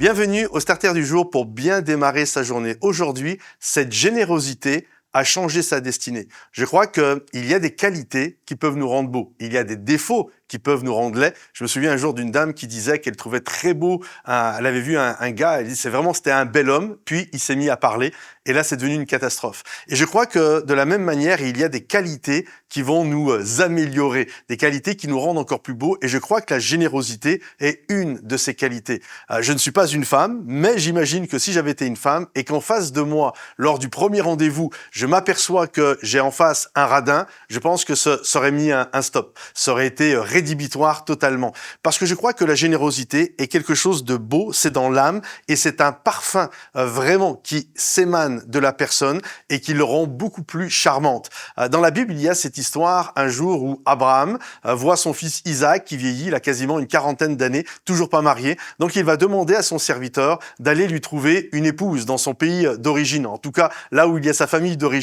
Bienvenue au Starter du jour pour bien démarrer sa journée. Aujourd'hui, cette générosité a changé sa destinée. Je crois qu'il y a des qualités qui peuvent nous rendre beaux. Il y a des défauts qui peuvent nous rendre laids. Je me souviens un jour d'une dame qui disait qu'elle trouvait très beau, elle avait vu un gars, elle dit c'était un bel homme, puis il s'est mis à parler, et là c'est devenu une catastrophe. Et je crois que de la même manière, il y a des qualités qui vont nous améliorer, des qualités qui nous rendent encore plus beaux, et je crois que la générosité est une de ces qualités. Je ne suis pas une femme, mais j'imagine que si j'avais été une femme, et qu'en face de moi, lors du premier rendez-vous, je m'aperçois que j'ai en face un radin, je pense que ça aurait mis un stop. Ça aurait été rédhibitoire totalement. Parce que je crois que la générosité est quelque chose de beau, c'est dans l'âme, et c'est un parfum vraiment qui s'émane de la personne et qui le rend beaucoup plus charmante. Dans la Bible, il y a cette histoire un jour où Abraham voit son fils Isaac qui vieillit, il a quasiment une quarantaine d'années, toujours pas marié. Donc il va demander à son serviteur d'aller lui trouver une épouse dans son pays d'origine, en tout cas là où il y a sa famille d'origine.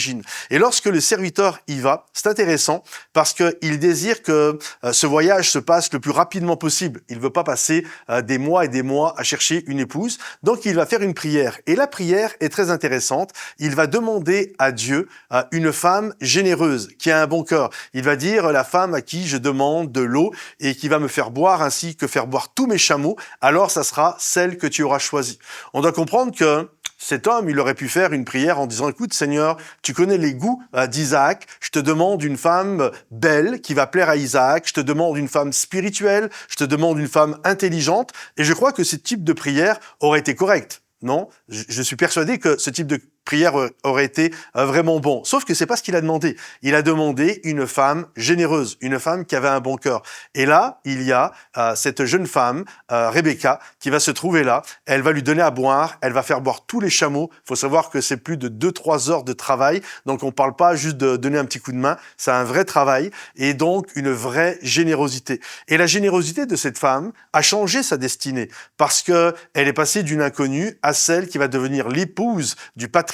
Et lorsque le serviteur y va, c'est intéressant parce qu'il désire que ce voyage se passe le plus rapidement possible. Il ne veut pas passer des mois et des mois à chercher une épouse. Donc il va faire une prière. Et la prière est très intéressante. Il va demander à Dieu une femme généreuse, qui a un bon cœur. Il va dire la femme à qui je demande de l'eau et qui va me faire boire ainsi que faire boire tous mes chameaux, alors ça sera celle que tu auras choisie. On doit comprendre que cet homme, il aurait pu faire une prière en disant « Écoute Seigneur, tu connais les goûts d'Isaac, je te demande une femme belle qui va plaire à Isaac, je te demande une femme spirituelle, je te demande une femme intelligente. » Et je crois que ce type de prière aurait été correct. Non, je suis persuadé que ce type de prière aurait été vraiment bon. Sauf que c'est pas ce qu'il a demandé. Il a demandé une femme généreuse, une femme qui avait un bon cœur. Et là, il y a cette jeune femme, Rebecca, qui va se trouver là. Elle va lui donner à boire, elle va faire boire tous les chameaux. Il faut savoir que c'est plus de 2-3 heures de travail. Donc on parle pas juste de donner un petit coup de main, c'est un vrai travail et donc une vraie générosité. Et la générosité de cette femme a changé sa destinée parce que elle est passée d'une inconnue à celle qui va devenir l'épouse du patriarche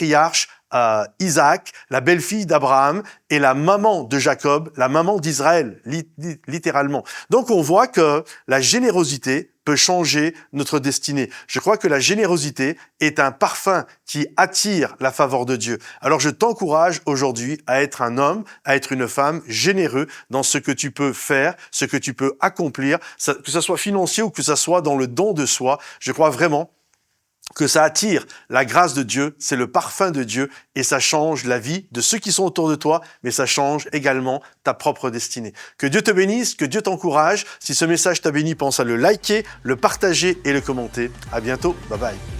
Isaac, la belle-fille d'Abraham et la maman de Jacob, la maman d'Israël, littéralement. Donc on voit que la générosité peut changer notre destinée. Je crois que la générosité est un parfum qui attire la faveur de Dieu. Alors je t'encourage aujourd'hui à être un homme, à être une femme généreux dans ce que tu peux faire, ce que tu peux accomplir, que ce soit financier ou que ce soit dans le don de soi. Je crois vraiment que ça attire la grâce de Dieu, c'est le parfum de Dieu et ça change la vie de ceux qui sont autour de toi, mais ça change également ta propre destinée. Que Dieu te bénisse, que Dieu t'encourage. Si ce message t'a béni, pense à le liker, le partager et le commenter. À bientôt, bye bye.